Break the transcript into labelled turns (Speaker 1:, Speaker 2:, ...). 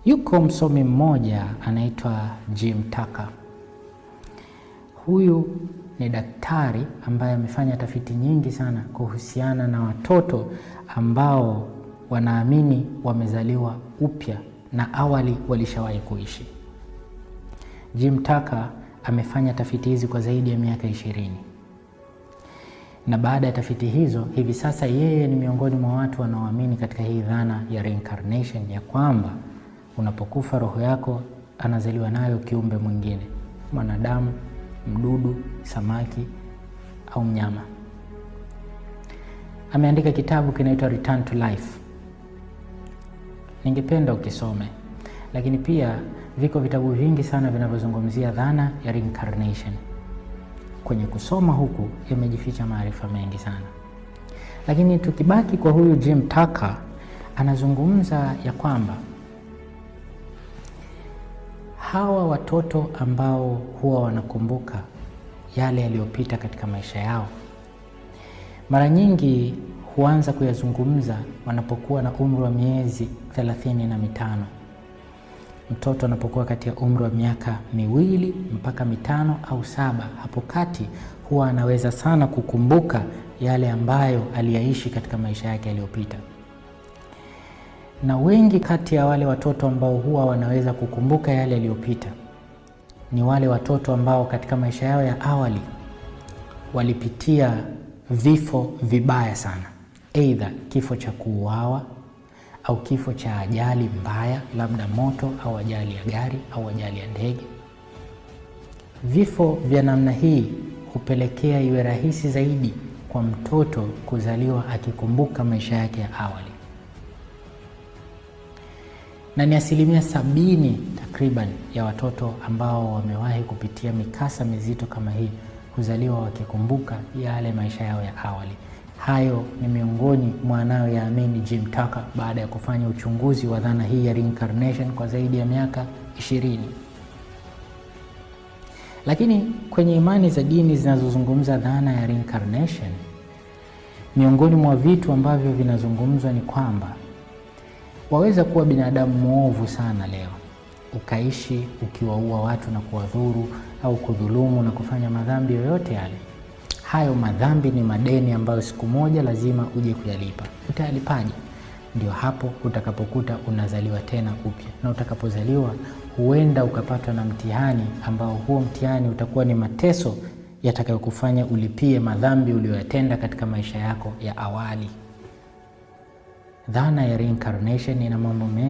Speaker 1: Yuko msomi mmoja anaitwa Jim Tucker. Huyu ni daktari ambaye amefanya tafiti nyingi sana kuhusiana na watoto ambao wanaamini wamezaliwa upya na awali walishawahi kuishi. Jim Tucker amefanya tafiti hizi kwa zaidi ya miaka 20. Na baada ya tafiti hizo, hivi sasa yeye ni miongoni mwa watu wanaoamini katika hii dhana ya reincarnation, ya kwamba unapokufa roho yako anazaliwa nayo kiumbe mwingine, mwanadamu, mdudu, samaki au mnyama. Ameandika kitabu kinaitwa Return to Life. Ningependa ukisome. Lakini pia viko vitabu vingi sana vinavyozungumzia dhana ya reincarnation. Kwenye kusoma huku yamejificha maarifa mengi sana. Lakini tukibaki kwa huyu Jim Tucker, anazungumza ya kwamba hawa watoto ambao huwa wanakumbuka yale yaliyopita katika maisha yao, mara nyingi huanza kuyazungumza wanapokuwa na umri wa miezi 35. Mtoto anapokuwa kati ya umri wa miaka 2 mpaka 5 au 7, hapo kati huwa anaweza sana kukumbuka yale ambayo aliyaishi katika maisha yake yaliyopita. Na wengi kati ya wale watoto ambao huwa wanaweza kukumbuka yale yaliyopita ni wale watoto ambao katika maisha yao ya awali walipitia vifo vibaya sana, aidha kifo cha kuuawa au kifo cha ajali mbaya, labda moto au ajali ya gari au ajali ya ndege. Vifo vya namna hii hupelekea iwe rahisi zaidi kwa mtoto kuzaliwa akikumbuka maisha yake ya awali. Na ni 70% takriban ya watoto ambao wamewahi kupitia mikasa mizito kama hii kuzaliwa wakikumbuka yale maisha yao ya awali. Hayo ni miongoni mwa anayoyaamini Jim Tucker baada ya kufanya uchunguzi wa dhana hii ya reincarnation kwa zaidi ya miaka 20. Lakini kwenye imani za dini zinazozungumza dhana ya reincarnation, miongoni mwa vitu ambavyo vinazungumzwa ni kwamba waweza kuwa binadamu mwovu sana leo, ukaishi ukiwaua watu na kuwadhuru au kudhulumu na kufanya madhambi yoyote yale. Hayo madhambi ni madeni ambayo siku moja lazima uje kuyalipa. Utayalipaje? Ndio hapo utakapokuta unazaliwa tena upya. Na utakapozaliwa huenda ukapatwa na mtihani ambao huo mtihani utakuwa ni mateso yatakayokufanya ulipie madhambi uliyoyatenda katika maisha yako ya awali. Dhana ya reincarnation ina mambo mengi.